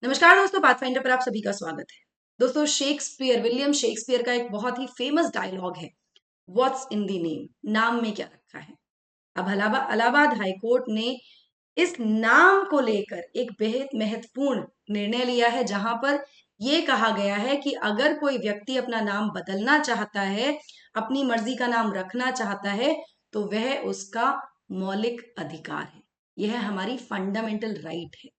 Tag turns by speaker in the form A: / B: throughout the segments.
A: नमस्कार दोस्तों, पाथफाइंडर पर आप सभी का स्वागत है। दोस्तों, विलियम शेक्सपियर का एक बहुत ही फेमस डायलॉग है, व्हाट्स इन द नेम, नाम में क्या रखा है। अब इलाहाबाद हाईकोर्ट ने इस नाम को लेकर एक बेहद महत्वपूर्ण निर्णय लिया है, जहां पर यह कहा गया है कि अगर कोई व्यक्ति अपना नाम बदलना चाहता है, अपनी मर्जी का नाम रखना चाहता है, तो वह उसका मौलिक अधिकार है। यह हमारी फंडामेंटल राइट है।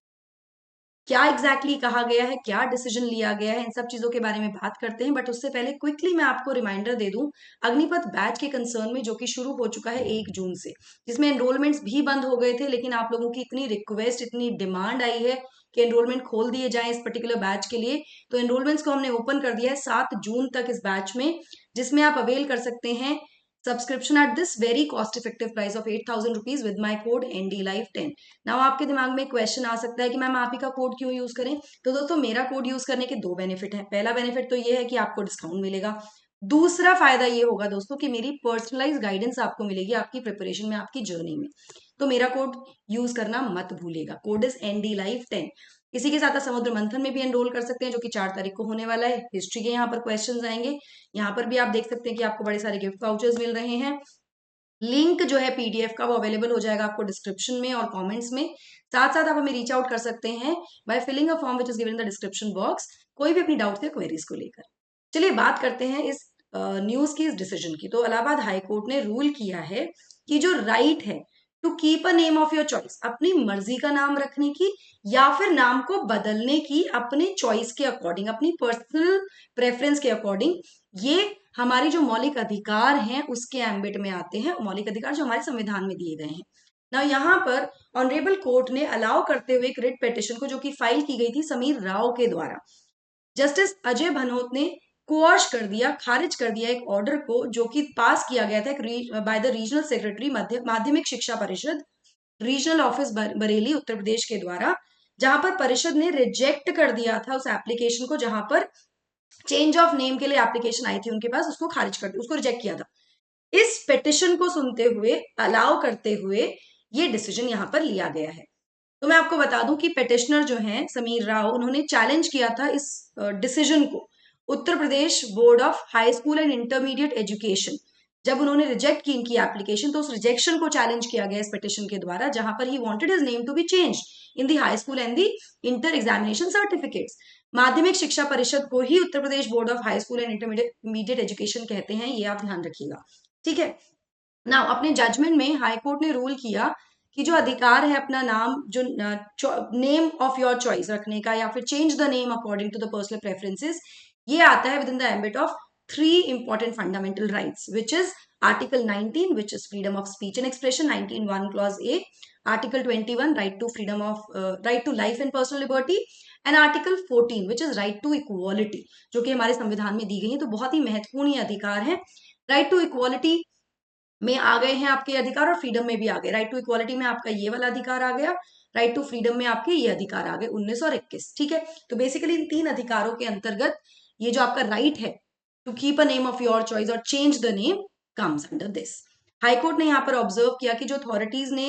A: क्या एग्जैक्टली कहा गया है, क्या डिसीजन लिया गया है, इन सब चीजों के बारे में बात करते हैं। बट उससे पहले क्विकली मैं आपको रिमाइंडर दे दूं अग्निपथ बैच के कंसर्न में, जो कि शुरू हो चुका है 1 जून से, जिसमें एनरोलमेंट्स भी बंद हो गए थे, लेकिन आप लोगों की इतनी रिक्वेस्ट, इतनी डिमांड आई है कि एनरोलमेंट खोल दिए जाएं इस पर्टिकुलर बैच के लिए। तो एनरोलमेंट्स को हमने ओपन कर दिया है 7 जून तक इस बैच में, जिसमें आप अवेल कर सकते हैं subscription at this very cost effective price of 8,000 rupees with my code NDLife10। Now आपके दिमाग में क्वेश्चन आ सकता है कि मैम आप ही का कोड क्यों यूज करें। तो दोस्तों, मेरा कोड यूज करने के 2 बेनिफिट हैं। पहला बेनिफिट तो ये है कि आपको डिस्काउंट मिलेगा। दूसरा फायदा ये होगा दोस्तों कि मेरी पर्सनलाइज गाइडेंस आपको मिलेगी आपकी प्रिपरेशन में, आपकी जर्नी में। तो मेरा कोड यूज करना मत भूलिएगा। Code is NDLife10। इसी के साथ आप समुद्र मंथन में भी एनरोल कर सकते हैं, जो कि 4 तारीख को होने वाला है। हिस्ट्री के यहाँ पर क्वेश्चंस आएंगे। यहाँ पर भी आप देख सकते हैं कि आपको बड़े सारे गिफ्ट वाउचर्स मिल रहे हैं। लिंक जो है PDF का, वो अवेलेबल हो जाएगा आपको डिस्क्रिप्शन में और कमेंट्स में। साथ साथ आप हमें रीच आउट कर सकते हैं by filling a form which is given in the description box, कोई भी अपनी डाउट्स या क्वेरीज को लेकर। चलिए बात करते हैं इस न्यूज की, इस डिसीजन की। तो इलाहाबाद हाईकोर्ट ने रूल किया है कि जो राइट है to keep a name of your choice, अपनी मर्जी का नाम रखने की या फिर नाम को बदलने की अपने चॉइस के अकॉर्डिंग, अपनी पर्सनल प्रेफरेंस के अकॉर्डिंग, ये हमारी जो मौलिक अधिकार हैं उसके एम्बिट में आते हैं। मौलिक अधिकार जो हमारे संविधान में दिए गए हैं ना। यहाँ पर ऑनरेबल कोर्ट ने अलाउ करते हुए एक रिट पिटिशन को, जो कि फाइल की गई थी समीर राव के द्वारा, जस्टिस अजय भनोत ने क्वॉश कर दिया, खारिज कर दिया एक ऑर्डर को, जो कि पास किया गया था बाय द रीजनल सेक्रेटरी माध्यमिक शिक्षा परिषद, रीजनल ऑफिस बरेली, उत्तर प्रदेश के द्वारा, जहां पर परिषद ने रिजेक्ट कर दिया था उस एप्लीकेशन को, जहां पर चेंज ऑफ नेम के लिए एप्लीकेशन आई थी उनके पास, उसको खारिज कर दिया, उसको रिजेक्ट किया था। इस पिटिशन को सुनते हुए, अलाउ करते हुए, ये डिसीजन यहां पर लिया गया है। तो मैं आपको बता दूं कि पिटिशनर जो हैं समीर राव, उन्होंने चैलेंज किया था इस डिसीजन को Uttar Pradesh board of high school and intermediate education. जब उन्होंने रिजेक्ट की इनकी एप्लीकेशन, तो उस रिजेक्शन को चैलेंज किया गया इस पिटिशन के द्वारा, जहां पर he wanted his name to be change in the high school and the inter examination certificates. Madhyamik Shiksha Parishad को ही Uttar Pradesh board of high school and intermediate education कहते हैं, ये आप ध्यान रखिएगा, ठीक है ना। अपने जजमेंट में हाईकोर्ट ने रूल किया कि जो अधिकार है अपना नाम, जो नेम ऑफ योर चॉइस रखने का, या फिर change the name according to the personal preferences, ये आता है within the ambit of 3 important fundamental rights, which is article 19, which is freedom of speech and expression, 19(1) clause A, article 21, right to life and personal liberty, and article 14, which is right to equality, जो कि हमारे संविधान में दी गई है। तो बहुत ही महत्वपूर्ण ये अधिकार है। राइट टू इक्वालिटी में आ गए हैं आपके अधिकार, और फ्रीडम में भी आ गए। राइट टू इक्वालिटी में आपका ये वाला अधिकार आ गया, राइट टू फ्रीडम में आपके ये अधिकार आ गए 19 और 21, ठीक है। तो बेसिकली इन 3 अधिकारों के अंतर्गत ये जो आपका राइट है to keep a name of your choice और change the name comes under this. High court ने यहाँ पर ऑब्जर्व किया कि जो अथॉरिटीज ने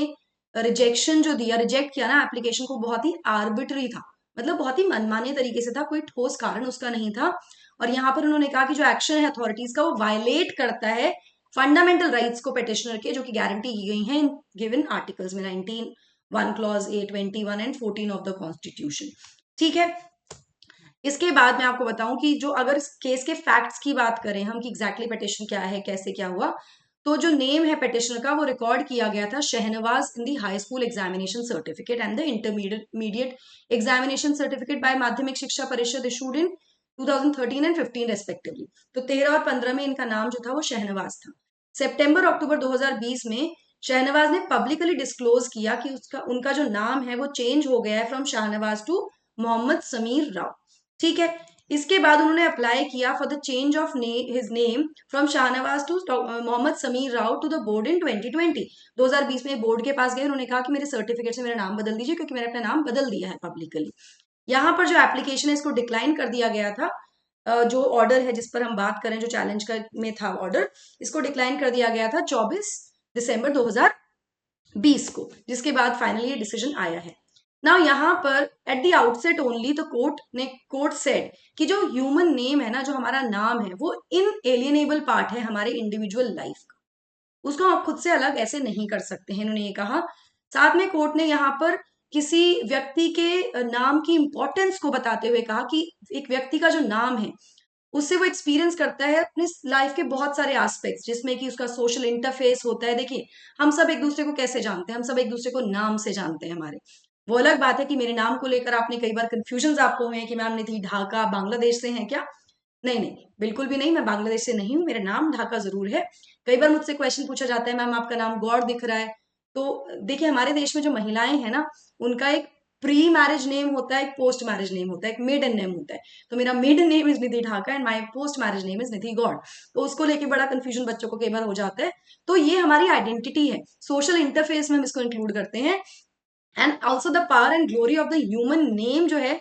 A: रिजेक्शन जो दिया, रिजेक्ट किया ना एप्लीकेशन को, बहुत ही आर्बिट्री था, मतलब बहुत ही मनमाने तरीके से था, कोई ठोस कारण उसका नहीं था। और यहाँ पर उन्होंने कहा कि जो एक्शन है अथॉरिटीज का, वो वायलेट करता है फंडामेंटल राइट्स को पेटिशनर के, जो कि गारंटी की गई हैं गिवन आर्टिकल्स में, 19(1) clause A, 21 and 14 of the constitution, ठीक है। इसके बाद मैं आपको बताऊं कि जो अगर इस केस के फैक्ट्स की बात करें हम, कि एग्जैक्टली पेटिशन क्या है, कैसे क्या हुआ, तो जो नेम है पेटिशनर का, वो रिकॉर्ड किया गया था Shahnawaz in the high school examination certificate and the intermediate examination certificate by Madhyamik Shiksha परिषद इशूड इन 2013 एंड 15 रेस्पेक्टिवली। तो 13 और 15 में इनका नाम जो था वो शहनवाज था। सितंबर अक्टूबर 2020 में शहनवाज ने पब्लिकली डिस्क्लोज किया कि उनका जो नाम है वो चेंज हो गया है फ्रॉम शाहनवाज टू मोहम्मद समीर राव, ठीक है। इसके बाद उन्होंने अप्लाई किया for the change of his name from Shahnawaz to Mohammad Sameer Rao to the board in 2020। 2020 में बोर्ड के पास गए, उन्होंने कहा कि मेरे सर्टिफिकेट से मेरा नाम बदल दीजिए, क्योंकि मैंने अपना नाम बदल दिया है पब्लिकली। यहाँ पर जो एप्लीकेशन है इसको डिक्लाइन कर दिया गया था। जो ऑर्डर है जिस पर हम बात करें, जो चैलेंज का में था ऑर्डर, इसको डिक्लाइन कर दिया गया था 24 दिसंबर 2020 को, जिसके बाद फाइनली ये डिसीजन आया है। ना यहाँ पर at the outset only the court said कि जो ह्यूमन नेम है ना, जो हमारा नाम है, वो इनएलिएनेबल पार्ट है हमारे इंडिविजुअल लाइफ का, उसको आप खुद से अलग ऐसे नहीं कर सकते हैं, इन्होंने ये कहा। साथ में कोर्ट ने यहाँ पर किसी व्यक्ति के नाम की इंपॉर्टेंस को बताते हुए कहा कि एक व्यक्ति का जो नाम है उससे वो एक्सपीरियंस करता है अपने लाइफ के बहुत सारे एस्पेक्ट्स, जिसमें कि उसका सोशल इंटरफेस होता है। देखिए, हम सब एक दूसरे को कैसे जानते हैं, हम सब एक दूसरे को नाम से जानते हैं हमारे। वो अलग बात है कि मेरे नाम को लेकर आपने कई बार कंफ्यूजन आपको हुए हैं कि मैम निधि ढाका बांग्लादेश से हैं क्या? नहीं नहीं, बिल्कुल भी नहीं, मैं बांग्लादेश से नहीं हूँ, मेरा नाम ढाका जरूर है। कई बार मुझसे क्वेश्चन पूछा जाता है, मैम आपका नाम गौर दिख रहा है। तो देखिए, हमारे देश में जो महिलाएं हैं ना, उनका एक प्री मैरिज नेम होता है, एक पोस्ट मैरिज नेम होता है, एक मेडन नेम होता है। तो मेरा maiden name is Nidhi Dhaka and my post marriage name is Nidhi Gaur. तो उसको लेके बड़ा कंफ्यूजन बच्चों को कई बार हो जाता है। तो ये हमारी आइडेंटिटी है, सोशल इंटरफेस में हम इसको इंक्लूड करते हैं। And also the power and glory of the human name जो है,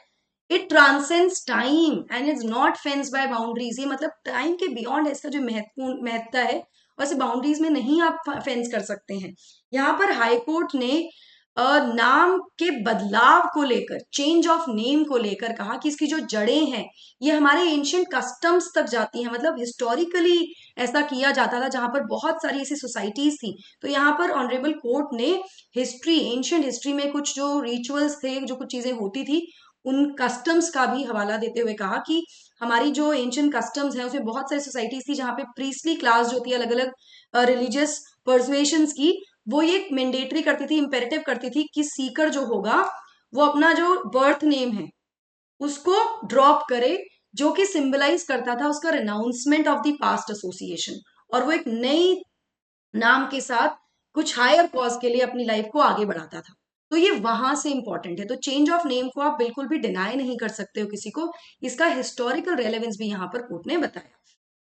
A: it transcends time and is not fence by boundaries. ये मतलब टाइम के बियॉन्ड है इसका जो महत्वपूर्ण महत्ता है, वैसे बाउंड्रीज में नहीं आप फेंस कर सकते हैं। यहाँ पर हाई कोर्ट ने नाम के बदलाव को लेकर, चेंज ऑफ नेम को लेकर कहा कि इसकी जो जड़ें हैं ये हमारे एंशियंट कस्टम्स तक जाती हैं। मतलब हिस्टोरिकली ऐसा किया जाता था, जहां पर बहुत सारी ऐसी सोसाइटीज थी। तो यहाँ पर ऑनरेबल कोर्ट ने हिस्ट्री, एंशियंट हिस्ट्री में कुछ जो रिचुअल्स थे, जो कुछ चीजें होती थी, उन कस्टम्स का भी हवाला देते हुए कहा कि हमारी जो एंशियंट कस्टम्स हैं उसमें बहुत सारी सोसाइटीज थी जहाँ पे प्रीस्टली क्लास जो थी, अलग अलग रिलीजियस परसुएशंस की, वो ये मैंडेटरी करती थी, इंपेरेटिव करती थी कि सीकर जो होगा वो अपना जो बर्थ नेम है उसको ड्रॉप करे, जो कि सिंबलाइज करता था उसका रिनाउंसमेंट ऑफ द पास्ट एसोसिएशन, और वो एक नई नाम के साथ कुछ हायर कॉज के लिए अपनी लाइफ को आगे बढ़ाता था। तो ये वहां से इंपॉर्टेंट है। तो चेंज ऑफ नेम को आप बिल्कुल भी डिनाई नहीं कर सकते हो किसी को, इसका हिस्टोरिकल रेलेवेंस भी यहाँ पर कोर्ट ने बताया।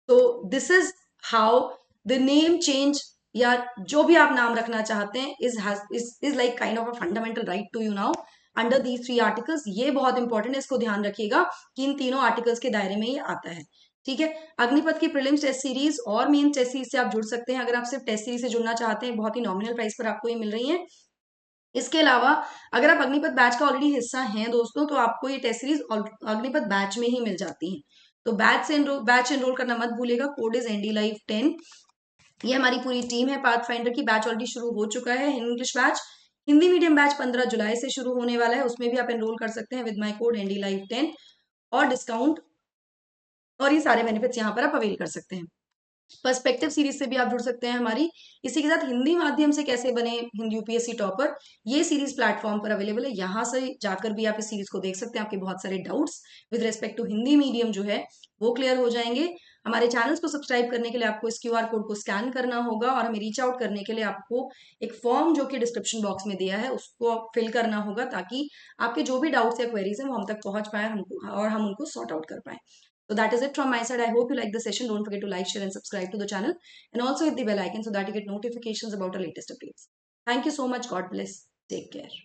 A: तो this is how the name change, या जो भी आप नाम रखना चाहते हैं, is like kind of a fundamental right to you now under these 3 articles. ये बहुत इंपॉर्टेंट है, इसको ध्यान रखिएगा कि इन तीनों आर्टिकल्स के दायरे में ये आता है। ठीक है, अग्निपथ की प्रीलिम्स टेस्ट सीरीज और मेन टेस्ट सीरीज से आप जुड़ सकते हैं। अगर आप सिर्फ टेस्ट सीरीज से जुड़ना चाहते हैं, बहुत ही नॉमिनल प्राइस पर आपको ये मिल रही है। इसके अलावा अगर आप अग्निपथ बैच का ऑलरेडी हिस्सा हैं दोस्तों, तो आपको ये टेस्ट सीरीज अग्निपथ बैच में ही मिल जाती है। तो बैच एनरोल करना मत भूलिएगा। Code is ND Live 10। ये हमारी पूरी टीम है पाथ फाइंडर की। बैच ऑलरेडी शुरू हो चुका है, English batch. Hindi medium batch 15 जुलाई से शुरू होने वाला है, उसमें भी आप एनरोल कर सकते हैं with my code ND Live 10, और डिस्काउंट और ये सारे बेनिफिट्स यहाँ पर आप अवेल कर सकते हैं। पर्सपेक्टिव सीरीज से भी आप जुड़ सकते हैं हमारी। इसी के साथ हिंदी माध्यम से कैसे बने हिंदी UPSC टॉपर, ये सीरीज प्लेटफॉर्म पर अवेलेबल है, यहाँ से जाकर भी आप इस सीरीज को देख सकते हैं। आपके बहुत सारे doubts with respect to Hindi medium जो है वो क्लियर हो जाएंगे। हमारे चैनल्स को सब्सक्राइब करने के लिए आपको इस QR कोड को स्कैन करना होगा, और हमें रीच आउट करने के लिए आपको एक फॉर्म जो कि डिस्क्रिप्शन बॉक्स में दिया है उसको फिल करना होगा, ताकि आपके जो भी डाउट्स या क्वेरीज हैं वो हम तक पहुंच पाए, हमको और हम उनको सॉर्ट आउट कर पाए। So that is it from my side. I hope you like the session. Don't forget to like, share and subscribe to the channel, and also hit the bell icon so that you get notifications about our latest updates. Thank you so much. God bless. Take care.